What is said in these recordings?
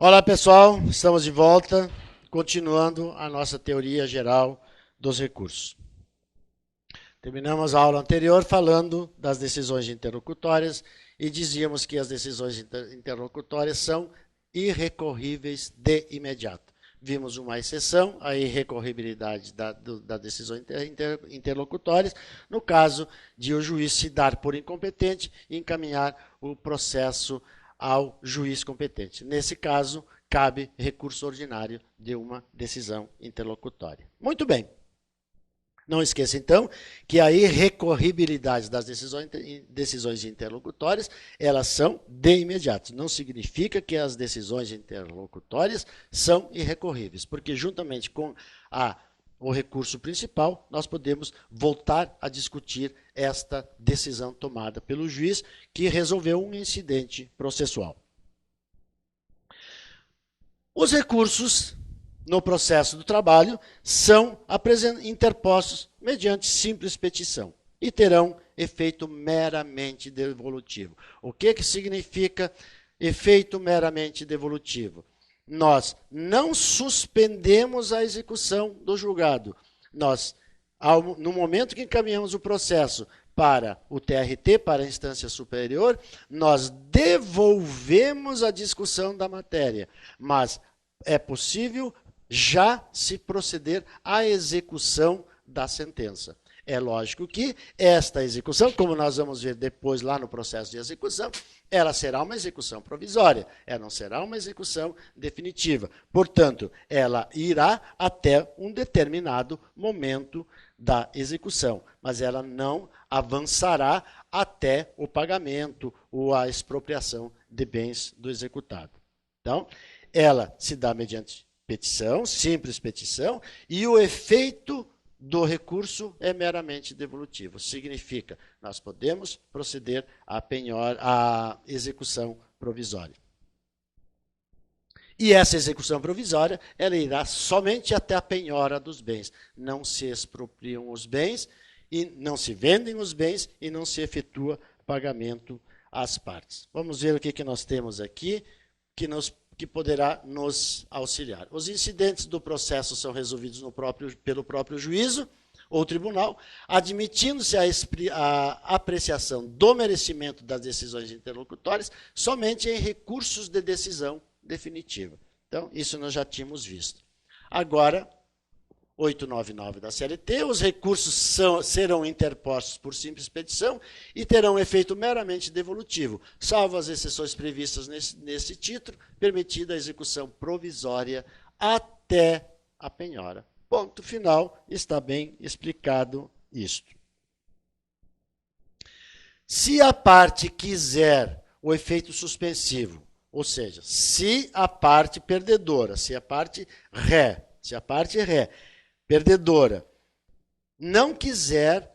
Olá, pessoal, estamos de volta, continuando a nossa teoria geral dos recursos. Terminamos a aula anterior falando das decisões interlocutórias e dizíamos que as decisões interlocutórias são irrecorríveis de imediato. Vimos uma exceção, a irrecorribilidade das decisões interlocutórias, no caso de o juiz se dar por incompetente e encaminhar o processo ao juiz competente. Nesse caso, cabe recurso ordinário de uma decisão interlocutória. Muito bem. Não esqueça, então, que a irrecorribilidade das decisões interlocutórias, elas são de imediato. Não significa que as decisões interlocutórias são irrecorríveis, porque juntamente com o recurso principal, nós podemos voltar a discutir esta decisão tomada pelo juiz que resolveu um incidente processual. Os recursos no processo do trabalho são interpostos mediante simples petição e terão efeito meramente devolutivo. O que significa efeito meramente devolutivo? Nós não suspendemos a execução do julgado. Nós, no momento que encaminhamos o processo para o TRT, para a instância superior, nós devolvemos a discussão da matéria, mas é possível já se proceder à execução da sentença. É lógico que esta execução, como nós vamos ver depois lá no processo de execução, ela será uma execução provisória, ela não será uma execução definitiva. Portanto, ela irá até um determinado momento da execução, mas ela não avançará até o pagamento ou a expropriação de bens do executado. Então, ela se dá mediante petição, simples petição, e o efeito do recurso é meramente devolutivo. Significa, nós podemos proceder à execução provisória. E essa execução provisória, ela irá somente até a penhora dos bens. Não se expropriam os bens, e não se vendem os bens, e não se efetua pagamento às partes. Vamos ver o que nós temos aqui, que poderá nos auxiliar. Os incidentes do processo são resolvidos pelo próprio juízo ou tribunal, admitindo-se a apreciação do merecimento das decisões interlocutórias somente em recursos de decisão definitiva. Então, isso nós já tínhamos visto. Agora, 899 da CLT, os recursos serão interpostos por simples petição e terão efeito meramente devolutivo, salvo as exceções previstas nesse título, permitida a execução provisória até a penhora. Ponto final, está bem explicado isto. Se a parte quiser o efeito suspensivo, ou seja, se a parte perdedora, se a parte perdedora não quiser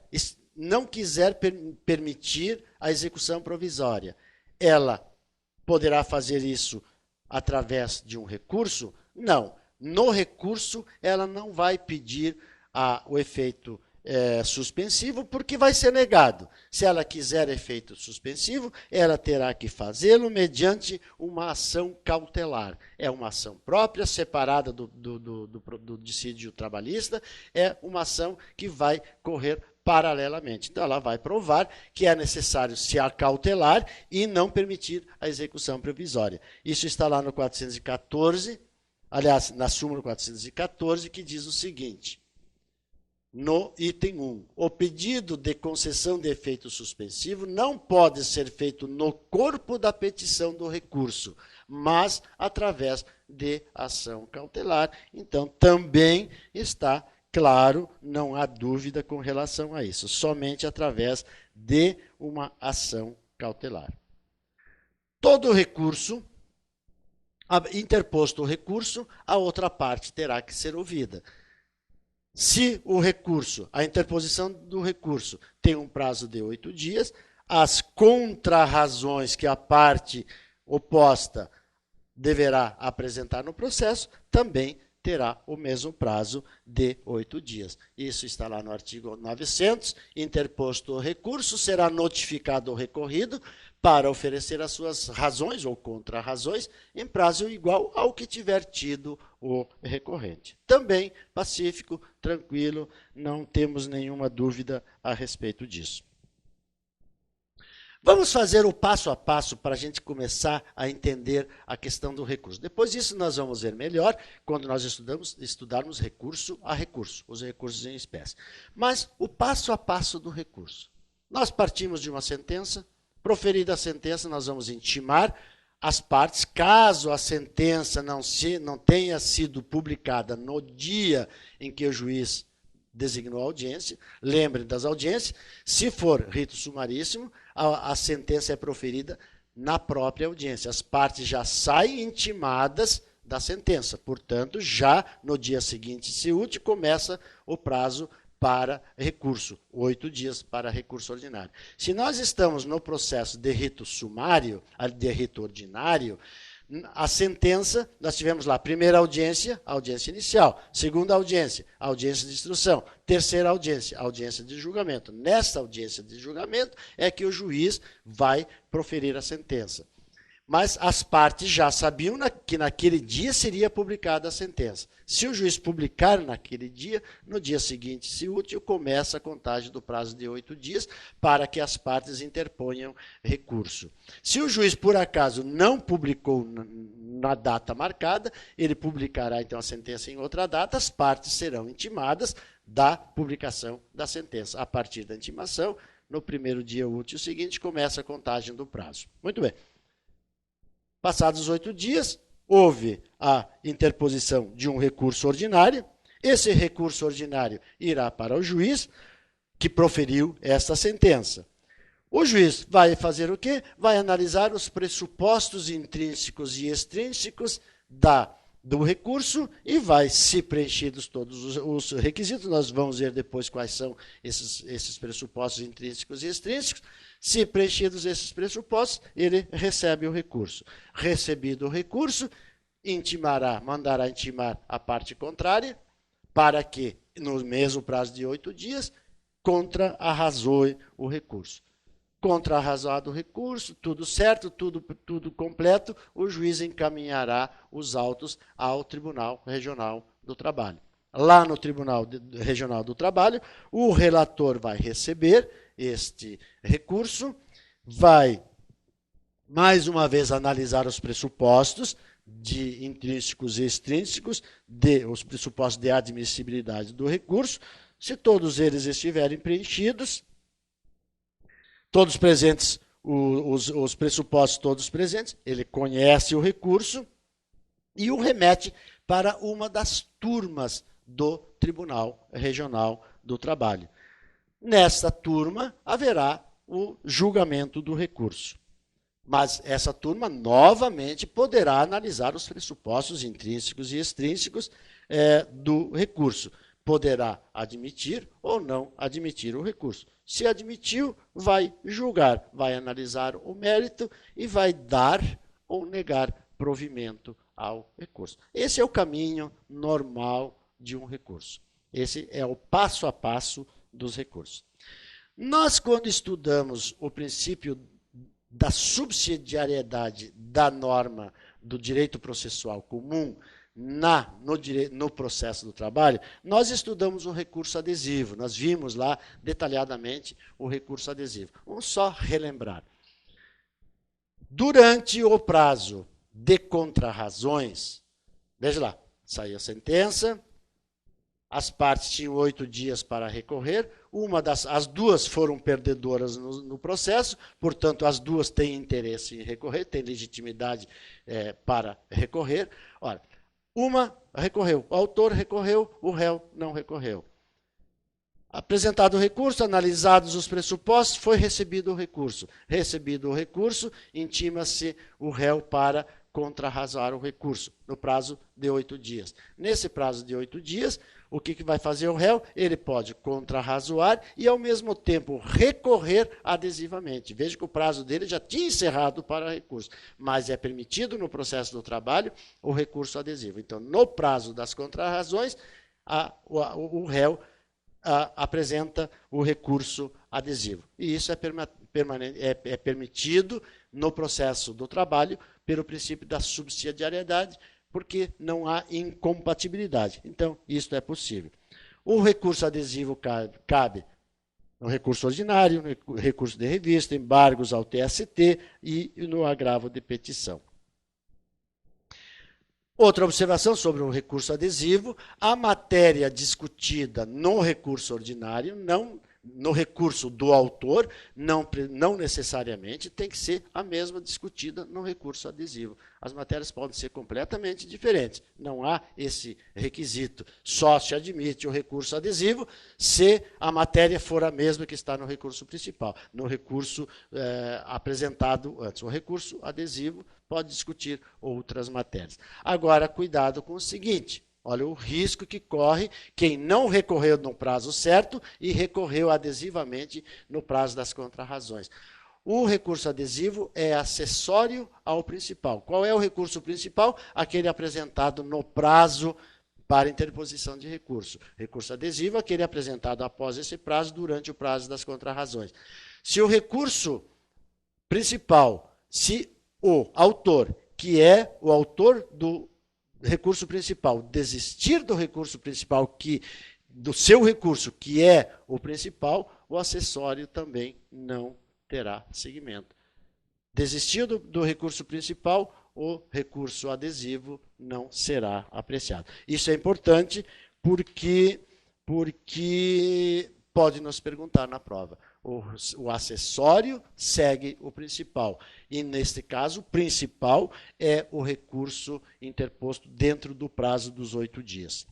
permitir a execução provisória, ela poderá fazer isso através de um recurso? Não. No recurso, ela não vai pedir o efeito suspensivo, porque vai ser negado. Se ela quiser efeito suspensivo, ela terá que fazê-lo mediante uma ação cautelar. É uma ação própria, separada do dissídio trabalhista, é uma ação que vai correr paralelamente. Então, ela vai provar que é necessário se acautelar e não permitir a execução provisória. Isso está lá no 414, aliás, na súmula 414, que diz o seguinte: no item 1, o pedido de concessão de efeito suspensivo não pode ser feito no corpo da petição do recurso, mas através de ação cautelar. Então, também está claro, não há dúvida com relação a isso, somente através de uma ação cautelar. Todo recurso, interposto o recurso, a outra parte terá que ser ouvida. Se o recurso, a interposição do recurso tem um prazo de 8 dias, as contrarrazões que a parte oposta deverá apresentar no processo também terá o mesmo prazo de 8 dias. Isso está lá no artigo 900. Interposto o recurso, será notificado o recorrido para oferecer as suas razões ou contra-razões em prazo igual ao que tiver tido o recorrente. Também pacífico, tranquilo, não temos nenhuma dúvida a respeito disso. Vamos fazer o passo a passo para a gente começar a entender a questão do recurso. Depois disso nós vamos ver melhor quando nós estudarmos recurso a recurso, os recursos em espécie. Mas o passo a passo do recurso. Nós partimos de uma sentença, proferida a sentença, nós vamos intimar as partes, caso a sentença não tenha sido publicada no dia em que o juiz designou a audiência, lembrem das audiências, se for rito sumaríssimo, a sentença é proferida na própria audiência. As partes já saem intimadas da sentença, portanto, já no dia seguinte, se útil, começa o prazo para recurso, 8 dias para recurso ordinário. Se nós estamos no processo de rito sumário, de rito ordinário, a sentença, nós tivemos lá, primeira audiência, audiência inicial, segunda audiência, audiência de instrução, terceira audiência, audiência de julgamento. Nesta audiência de julgamento é que o juiz vai proferir a sentença. Mas as partes já sabiam que naquele dia seria publicada a sentença. Se o juiz publicar naquele dia, no dia seguinte, se útil, começa a contagem do prazo de 8 dias para que as partes interponham recurso. Se o juiz, por acaso, não publicou na data marcada, ele publicará então a sentença em outra data, as partes serão intimadas da publicação da sentença. A partir da intimação, no primeiro dia útil seguinte, começa a contagem do prazo. Muito bem. Passados os 8 dias, houve a interposição de um recurso ordinário. Esse recurso ordinário irá para o juiz que proferiu esta sentença. O juiz vai fazer o quê? Vai analisar os pressupostos intrínsecos e extrínsecos do recurso e vai, se preenchidos todos os requisitos, nós vamos ver depois quais são esses pressupostos intrínsecos e extrínsecos. Se preenchidos esses pressupostos, ele recebe o recurso. Recebido o recurso, mandará intimar a parte contrária para que, no mesmo prazo de 8 dias, contra-arrazoe o recurso. Contra-arrazado o recurso, tudo certo, tudo completo, o juiz encaminhará os autos ao Tribunal Regional do Trabalho. Lá no Tribunal Regional do Trabalho, o relator vai receber este recurso, vai mais uma vez analisar os pressupostos de intrínsecos e extrínsecos, os pressupostos de admissibilidade do recurso. Se todos eles estiverem preenchidos, todos presentes, os pressupostos todos presentes, ele conhece o recurso e o remete para uma das turmas do Tribunal Regional do Trabalho. Nesta turma haverá o julgamento do recurso. Mas essa turma novamente poderá analisar os pressupostos intrínsecos e extrínsecos do recurso. Poderá admitir ou não admitir o recurso. Se admitiu, vai julgar, vai analisar o mérito e vai dar ou negar provimento ao recurso. Esse é o caminho normal de um recurso. Esse é o passo a passo dos recursos. Nós, quando estudamos o princípio da subsidiariedade da norma do direito processual comum no processo do trabalho, nós estudamos o recurso adesivo. Nós vimos lá detalhadamente o recurso adesivo. Vamos só relembrar. Durante o prazo de contrarrazões, veja lá, saiu a sentença, as partes tinham 8 dias para recorrer, as duas foram perdedoras no processo, portanto, as duas têm interesse em recorrer, têm legitimidade para recorrer. Ora, uma recorreu, o autor recorreu, o réu não recorreu. Apresentado o recurso, analisados os pressupostos, foi recebido o recurso. Recebido o recurso, intima-se o réu para contrarrazar o recurso, no prazo de 8 dias. Nesse prazo de 8 dias, O que vai fazer o réu? Ele pode contrarrazoar e, ao mesmo tempo, recorrer adesivamente. Veja que o prazo dele já tinha encerrado para recurso, mas é permitido no processo do trabalho o recurso adesivo. Então, no prazo das contrarrazões, o réu apresenta o recurso adesivo. E isso é permitido no processo do trabalho pelo princípio da subsidiariedade, porque não há incompatibilidade. Então, isso é possível. O recurso adesivo cabe no recurso ordinário, no recurso de revista, embargos ao TST e no agravo de petição. Outra observação sobre o recurso adesivo: a matéria discutida no recurso ordinário, no recurso do autor, não necessariamente tem que ser a mesma discutida no recurso adesivo. As matérias podem ser completamente diferentes. Não há esse requisito. Só se admite o recurso adesivo se a matéria for a mesma que está no recurso principal, no recurso apresentado antes. O recurso adesivo pode discutir outras matérias. Agora, cuidado com o seguinte: olha o risco que corre quem não recorreu no prazo certo e recorreu adesivamente no prazo das contrarrazões. O recurso adesivo é acessório ao principal. Qual é o recurso principal? Aquele apresentado no prazo para interposição de recurso. Recurso adesivo, aquele apresentado após esse prazo, durante o prazo das contrarrazões. Se o recurso principal, se o autor, que é o autor do recurso principal, desistir do recurso principal, do seu recurso, que é o principal, o acessório também não terá seguimento. Desistir do recurso principal, o recurso adesivo não será apreciado. Isso é importante porque pode nos perguntar na prova. O acessório segue o principal. E, neste caso, o principal é o recurso interposto dentro do prazo dos 8 dias.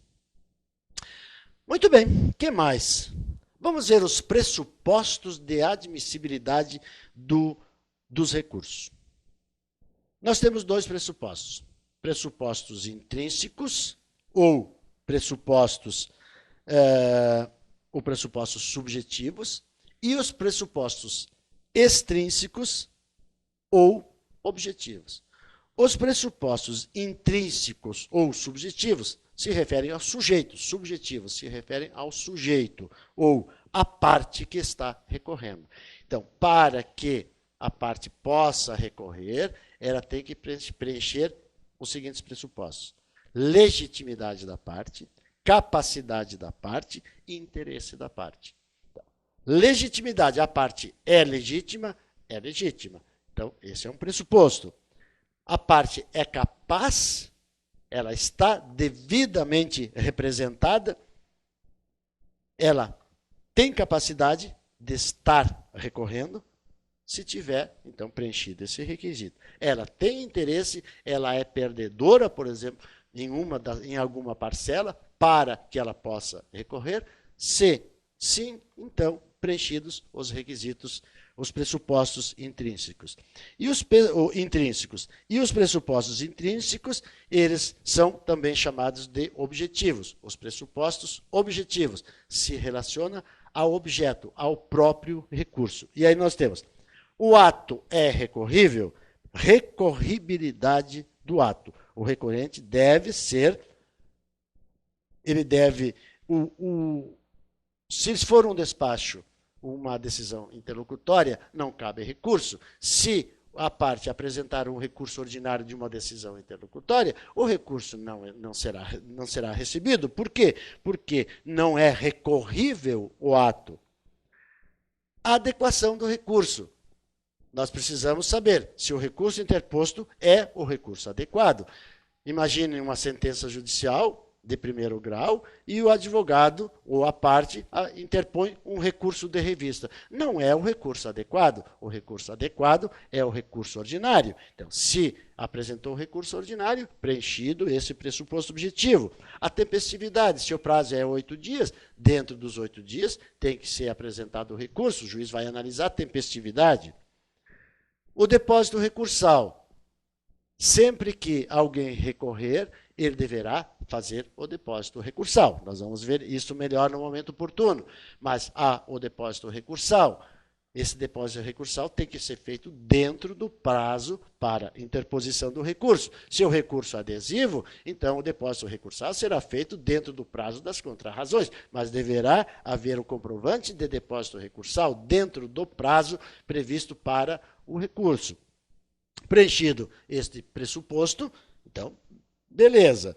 Muito bem, o que mais? Vamos ver os pressupostos de admissibilidade dos recursos. Nós temos dois pressupostos. Pressupostos intrínsecos ou pressupostos subjetivos, e os pressupostos extrínsecos ou objetivos. Os pressupostos intrínsecos ou subjetivos se referem ao sujeito, subjetivos se referem ao sujeito ou à parte que está recorrendo. Então, para que a parte possa recorrer, ela tem que preencher os seguintes pressupostos: legitimidade da parte, capacidade da parte e interesse da parte. Então, legitimidade, a parte é legítima, é legítima. Então, esse é um pressuposto. A parte é capaz, ela está devidamente representada, ela tem capacidade de estar recorrendo, se tiver, então, preenchido esse requisito. Ela tem interesse, ela é perdedora, por exemplo, em alguma parcela, para que ela possa recorrer. Se sim, então, preenchidos os requisitos, os pressupostos intrínsecos. E os pressupostos intrínsecos, eles são também chamados de objetivos. Os pressupostos objetivos se relacionam ao objeto, ao próprio recurso. E aí nós temos: o ato é recorrível, recorribilidade do ato. O recorrente deve ser, se for um despacho, uma decisão interlocutória, não cabe recurso. Se a parte apresentar um recurso ordinário de uma decisão interlocutória, o recurso não será recebido. Por quê? Porque não é recorrível o ato. A adequação do recurso. Nós precisamos saber se o recurso interposto é o recurso adequado. Imagine uma sentença judicial de primeiro grau e o advogado ou a parte interpõe um recurso de revista. Não é o recurso adequado. O recurso adequado é o recurso ordinário. Então, se apresentou o recurso ordinário, preenchido esse pressuposto objetivo. A tempestividade, se o prazo é 8 dias, dentro dos 8 dias tem que ser apresentado o recurso, o juiz vai analisar a tempestividade. O depósito recursal. Sempre que alguém recorrer, ele deverá fazer o depósito recursal. Nós vamos ver isso melhor no momento oportuno. Mas há o depósito recursal. Esse depósito recursal tem que ser feito dentro do prazo para interposição do recurso. Se o recurso é adesivo, então o depósito recursal será feito dentro do prazo das contrarrazões, mas deverá haver o comprovante de depósito recursal dentro do prazo previsto para o recurso. Preenchido este pressuposto, então, beleza.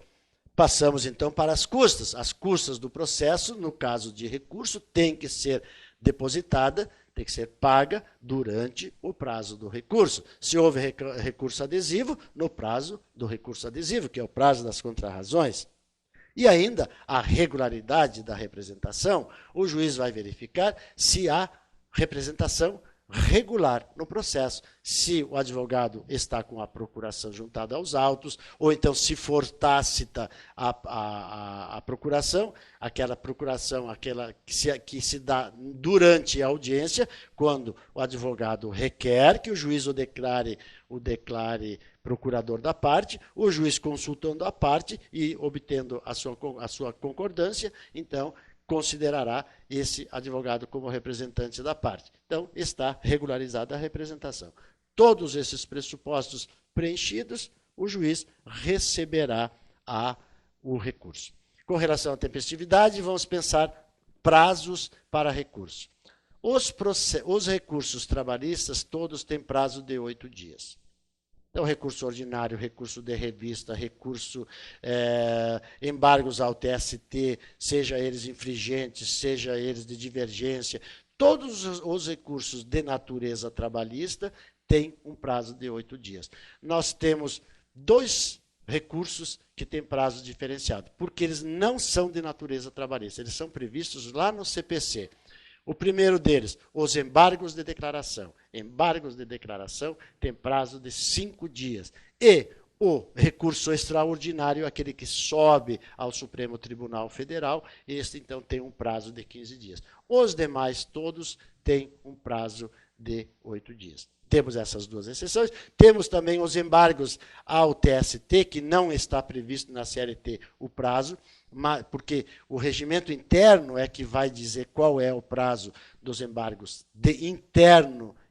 Passamos então para as custas. As custas do processo, no caso de recurso, tem que ser depositada, tem que ser paga durante o prazo do recurso. Se houve recurso adesivo, no prazo do recurso adesivo, que é o prazo das contrarrazões. E ainda a regularidade da representação, o juiz vai verificar se há representação regular no processo. Se o advogado está com a procuração juntada aos autos, ou então se for tácita a procuração, aquela que se dá durante a audiência, quando o advogado requer que o juiz o declare procurador da parte, o juiz consultando a parte e obtendo a sua concordância, então considerará esse advogado como representante da parte. Então, está regularizada a representação. Todos esses pressupostos preenchidos, o juiz receberá o recurso. Com relação à tempestividade, vamos pensar prazos para recurso. Os recursos trabalhistas, todos têm prazo de 8 dias. Então, recurso ordinário, recurso de revista, recurso, embargos ao TST, seja eles infringentes, seja eles de divergência, todos os recursos de natureza trabalhista têm um prazo de 8 dias. Nós temos 2 recursos que têm prazo diferenciado, porque eles não são de natureza trabalhista, eles são previstos lá no CPC. O primeiro deles, os embargos de declaração. Embargos de declaração tem prazo de 5 dias. E o recurso extraordinário, aquele que sobe ao Supremo Tribunal Federal, este então tem um prazo de 15 dias. Os demais todos têm um prazo de 8 dias. Temos essas 2 exceções. Temos também os embargos ao TST, que não está previsto na CLT o prazo, porque o regimento interno é que vai dizer qual é o prazo dos embargos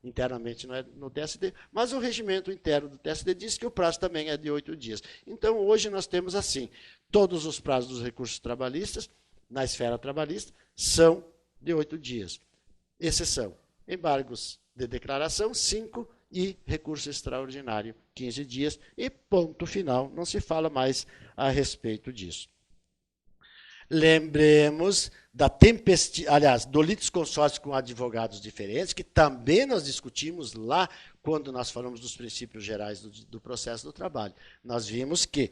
internamente não é no TST, mas o regimento interno do TST diz que o prazo também é de 8 dias. Então, hoje nós temos assim, todos os prazos dos recursos trabalhistas, na esfera trabalhista, são de 8 dias. Exceção, embargos de declaração, 5, e recurso extraordinário, 15 dias, e ponto final, não se fala mais a respeito disso. Lembremos do litisconsórcio com advogados diferentes, que também nós discutimos lá quando nós falamos dos princípios gerais do processo do trabalho. Nós vimos que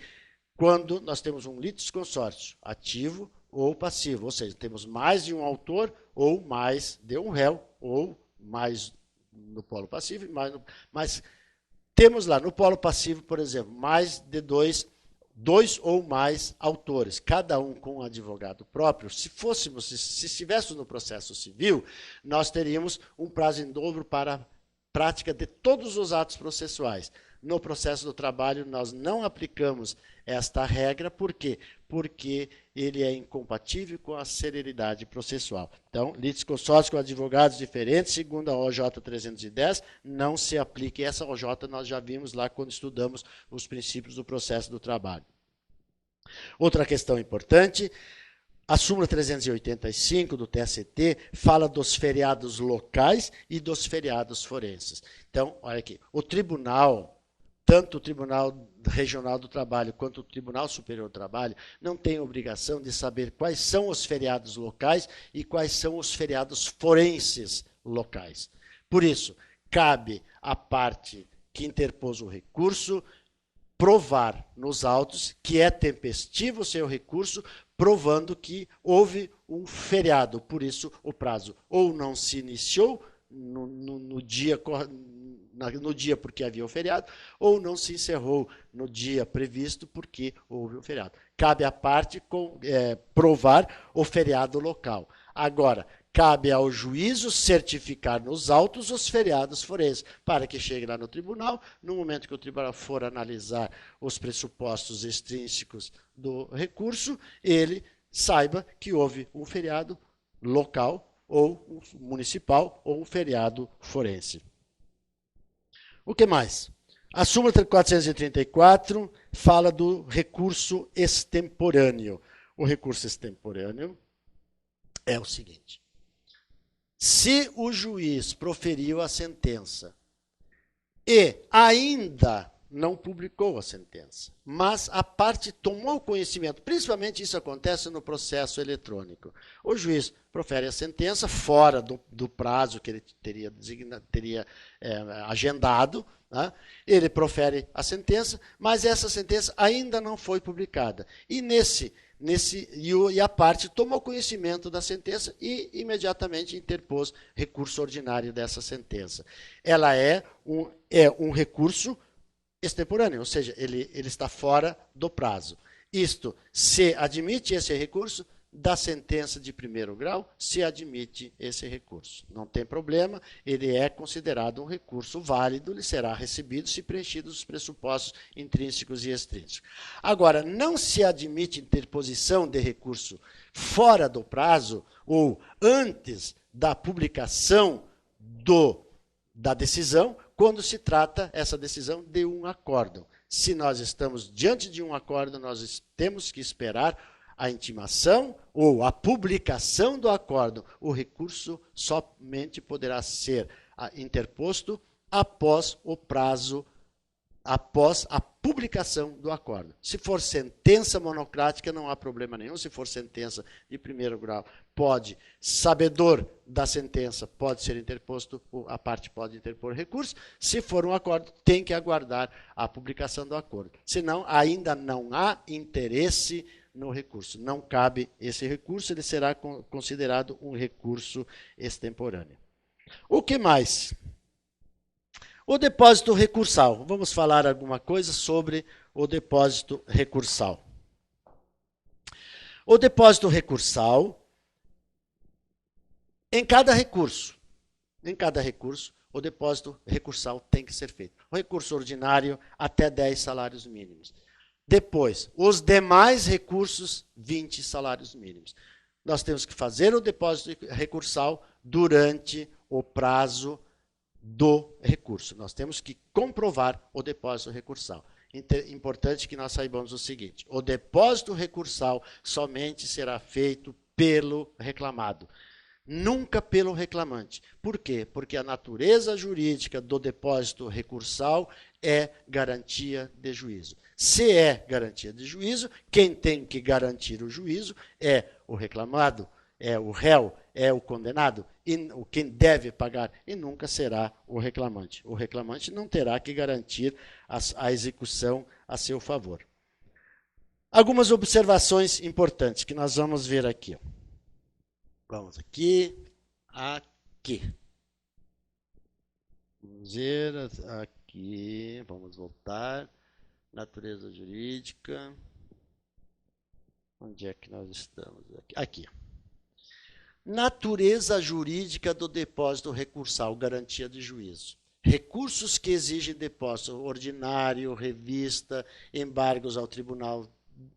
quando nós temos um litisconsórcio ativo ou passivo, ou seja, temos mais de um autor ou mais de um réu, ou mais no polo passivo, mas temos lá no polo passivo, por exemplo, mais de dois ou mais autores, cada um com um advogado próprio. Se estivéssemos no processo civil, nós teríamos um prazo em dobro para a prática de todos os atos processuais. No processo do trabalho, nós não aplicamos esta regra, por quê? Porque ele é incompatível com a celeridade processual. Então, litisconsórcio com advogados diferentes, segundo a OJ 310, não se aplica. E essa OJ nós já vimos lá quando estudamos os princípios do processo do trabalho. Outra questão importante, a súmula 385 do TST fala dos feriados locais e dos feriados forenses. Então, olha aqui, o tribunal, tanto o Tribunal Regional do Trabalho quanto o Tribunal Superior do Trabalho, não tem obrigação de saber quais são os feriados locais e quais são os feriados forenses locais. Por isso, cabe à parte que interpôs o recurso provar nos autos que é tempestivo o seu recurso, provando que houve um feriado. Por isso, o prazo ou não se iniciou no dia porque havia o feriado, ou não se encerrou no dia previsto porque houve o feriado. Cabe à parte provar o feriado local. Agora, cabe ao juízo certificar nos autos os feriados forenses, para que chegue lá no tribunal, no momento que o tribunal for analisar os pressupostos extrínsecos do recurso, ele saiba que houve um feriado local, ou municipal, ou um feriado forense. O que mais? A súmula 434 fala do recurso extemporâneo. O recurso extemporâneo é o seguinte: se o juiz proferiu a sentença e ainda não publicou a sentença, mas a parte tomou conhecimento, principalmente isso acontece no processo eletrônico. O juiz profere a sentença fora do prazo que ele teria agendado, né? Ele profere a sentença, mas essa sentença ainda não foi publicada. E a parte tomou conhecimento da sentença e imediatamente interpôs recurso ordinário dessa sentença. Ela é um recurso extemporâneo, ou seja, ele está fora do prazo. Isto se admite esse recurso da sentença de primeiro grau, se admite esse recurso. Não tem problema, ele é considerado um recurso válido, ele será recebido se preenchidos os pressupostos intrínsecos e extrínsecos. Agora, não se admite interposição de recurso fora do prazo ou antes da publicação da decisão, quando se trata essa decisão de um acórdão. Se nós estamos diante de um acórdão, nós temos que esperar a intimação ou a publicação do acórdão. O recurso somente poderá ser interposto após o prazo, após a publicação do acórdão. Se for sentença monocrática, não há problema nenhum. Se for sentença de primeiro grau, sabedor da sentença, pode ser interposto, a parte pode interpor recurso. Se for um acordo, tem que aguardar a publicação do acordo. Senão, ainda não há interesse no recurso. Não cabe esse recurso, ele será considerado um recurso extemporâneo. O que mais? O depósito recursal. Vamos falar alguma coisa sobre o depósito recursal. O depósito recursal, em cada recurso, o depósito recursal tem que ser feito. O recurso ordinário, até 10 salários mínimos. Depois, os demais recursos, 20 salários mínimos. Nós temos que fazer o depósito recursal durante o prazo do recurso. Nós temos que comprovar o depósito recursal. Importante que nós saibamos o seguinte: o depósito recursal somente será feito pelo reclamado, nunca pelo reclamante. Por quê? Porque a natureza jurídica do depósito recursal é garantia de juízo. Se é garantia de juízo, quem tem que garantir o juízo é o reclamado, é o réu, é o condenado, e quem deve pagar, e nunca será o reclamante. O reclamante não terá que garantir a execução a seu favor. Algumas observações importantes que nós vamos ver aqui. Vamos aqui. Vamos ver aqui, vamos voltar. Natureza jurídica. Onde é que nós estamos? Aqui. Natureza jurídica do depósito recursal, garantia de juízo. Recursos que exigem depósito ordinário, revista, embargos ao Tribunal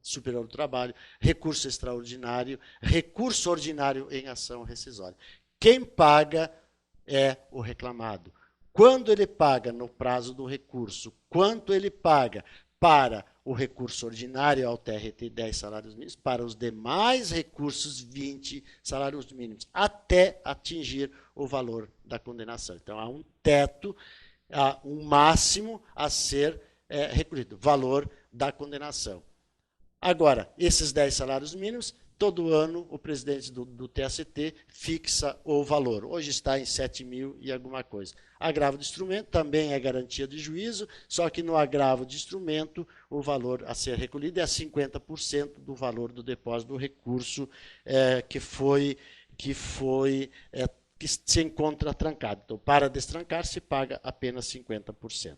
Superior do Trabalho, recurso extraordinário, recurso ordinário em ação rescisória. Quem paga é o reclamado. Quando ele paga no prazo do recurso, quanto ele paga para o recurso ordinário ao TRT 10 salários mínimos, para os demais recursos 20 salários mínimos, até atingir o valor da condenação. Então, há um teto, há um máximo a ser recolhido, valor da condenação. Agora, esses 10 salários mínimos, todo ano o presidente do TST fixa o valor. Hoje está em 7 mil e alguma coisa. Agravo de instrumento também é garantia de juízo, só que no agravo de instrumento o valor a ser recolhido é 50% do valor do depósito do recurso que se encontra trancado. Então, para destrancar, se paga apenas 50%.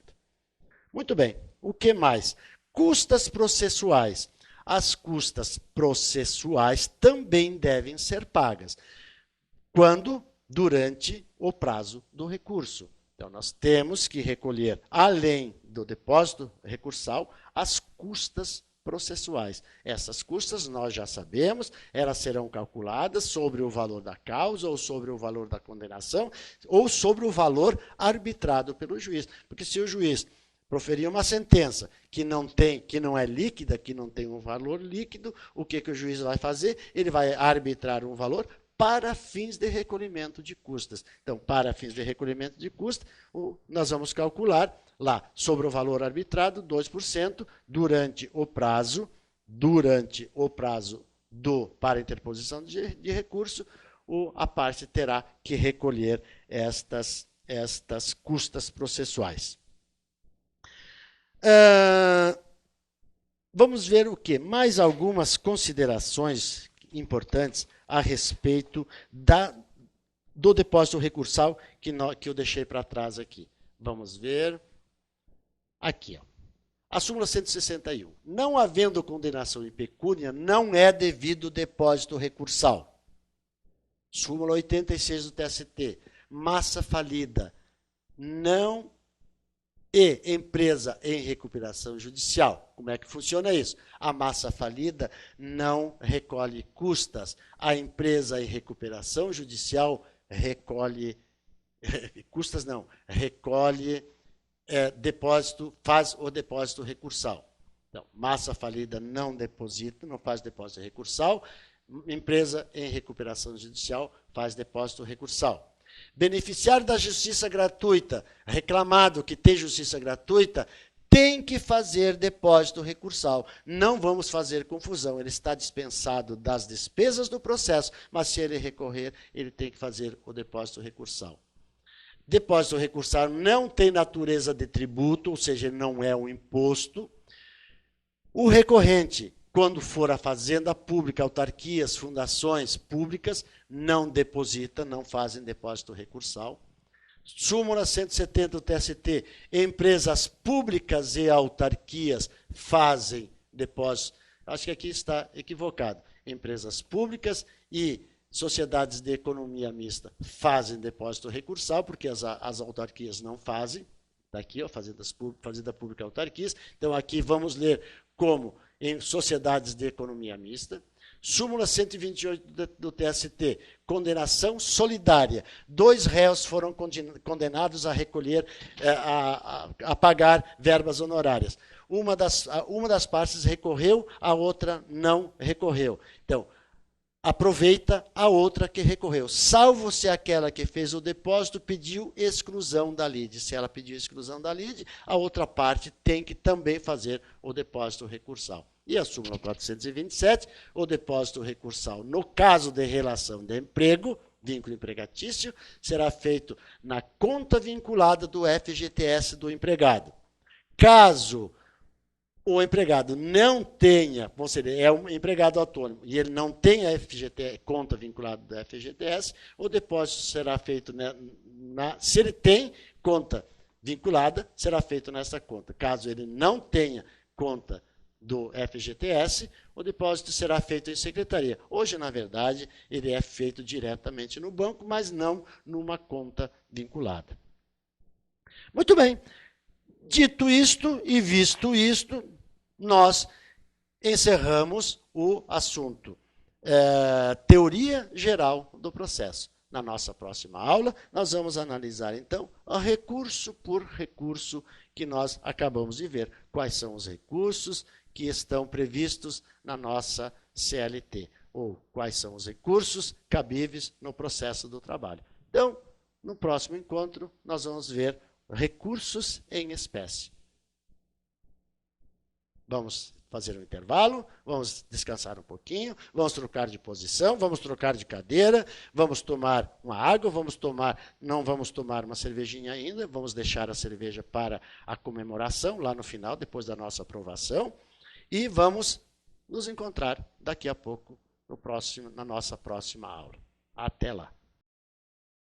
Muito bem. O que mais? Custas processuais. As custas processuais também devem ser pagas. Quando? Durante o prazo do recurso. Então, nós temos que recolher, além do depósito recursal, as custas processuais. Essas custas nós já sabemos, elas serão calculadas sobre o valor da causa, ou sobre o valor da condenação, ou sobre o valor arbitrado pelo juiz. Porque se o juiz proferir uma sentença que não é líquida, que não tem um valor líquido, o que o juiz vai fazer? Ele vai arbitrar um valor para fins de recolhimento de custas. Então, para fins de recolhimento de custas, nós vamos calcular lá sobre o valor arbitrado 2% durante o prazo para interposição de recurso, a parte terá que recolher estas custas processuais. Vamos ver o quê? Mais algumas considerações importantes a respeito do depósito recursal que eu deixei para trás aqui. Vamos ver. Aqui, ó. A súmula 161. Não havendo condenação em pecúnia, não é devido depósito recursal. Súmula 86 do TST. Massa falida. Não e empresa em recuperação judicial. Como é que funciona isso? A massa falida não recolhe custas. A empresa em recuperação judicial recolhe custas não, recolhe depósito, faz o depósito recursal. Então, massa falida não deposita, não faz depósito recursal. Empresa em recuperação judicial faz depósito recursal. Beneficiário da justiça gratuita, reclamado que tem justiça gratuita, tem que fazer depósito recursal. Não vamos fazer confusão, ele está dispensado das despesas do processo, mas se ele recorrer, ele tem que fazer o depósito recursal. Depósito recursal não tem natureza de tributo, ou seja, ele não é um imposto. O recorrente, quando for a fazenda pública, autarquias, fundações públicas, não deposita, não fazem depósito recursal. Súmula 170 do TST, empresas públicas e autarquias fazem depósito. Acho que aqui está equivocado. Empresas públicas e sociedades de economia mista fazem depósito recursal, porque as autarquias não fazem. Está aqui, ó, fazenda pública e autarquias. Então, aqui vamos ler como em sociedades de economia mista. Súmula 128 do TST, condenação solidária. 2 réus foram condenados a recolher, a pagar verbas honorárias. Uma das partes recorreu, a outra não recorreu. Então, aproveita a outra que recorreu, salvo se aquela que fez o depósito pediu exclusão da lide. Se ela pediu exclusão da lide, a outra parte tem que também fazer o depósito recursal. E a súmula 427, o depósito recursal, no caso de relação de emprego, vínculo empregatício, será feito na conta vinculada do FGTS do empregado. Caso o empregado não tenha, vamos dizer, é um empregado autônomo, e ele não tenha conta vinculada do FGTS, o depósito será feito, se ele tem conta vinculada, será feito nessa conta. Caso ele não tenha conta do FGTS, o depósito será feito em secretaria. Hoje, na verdade, ele é feito diretamente no banco, mas não numa conta vinculada. Muito bem. Dito isto e visto isto, nós encerramos o assunto teoria geral do processo. Na nossa próxima aula, nós vamos analisar, então, recurso por recurso que nós acabamos de ver. Quais são os recursos que estão previstos na nossa CLT, ou quais são os recursos cabíveis no processo do trabalho. Então, no próximo encontro, nós vamos ver recursos em espécie. Vamos fazer um intervalo, vamos descansar um pouquinho, vamos trocar de posição, vamos trocar de cadeira, vamos tomar uma água, não vamos tomar uma cervejinha ainda, vamos deixar a cerveja para a comemoração, lá no final, depois da nossa aprovação, e vamos nos encontrar daqui a pouco na nossa próxima aula. Até lá.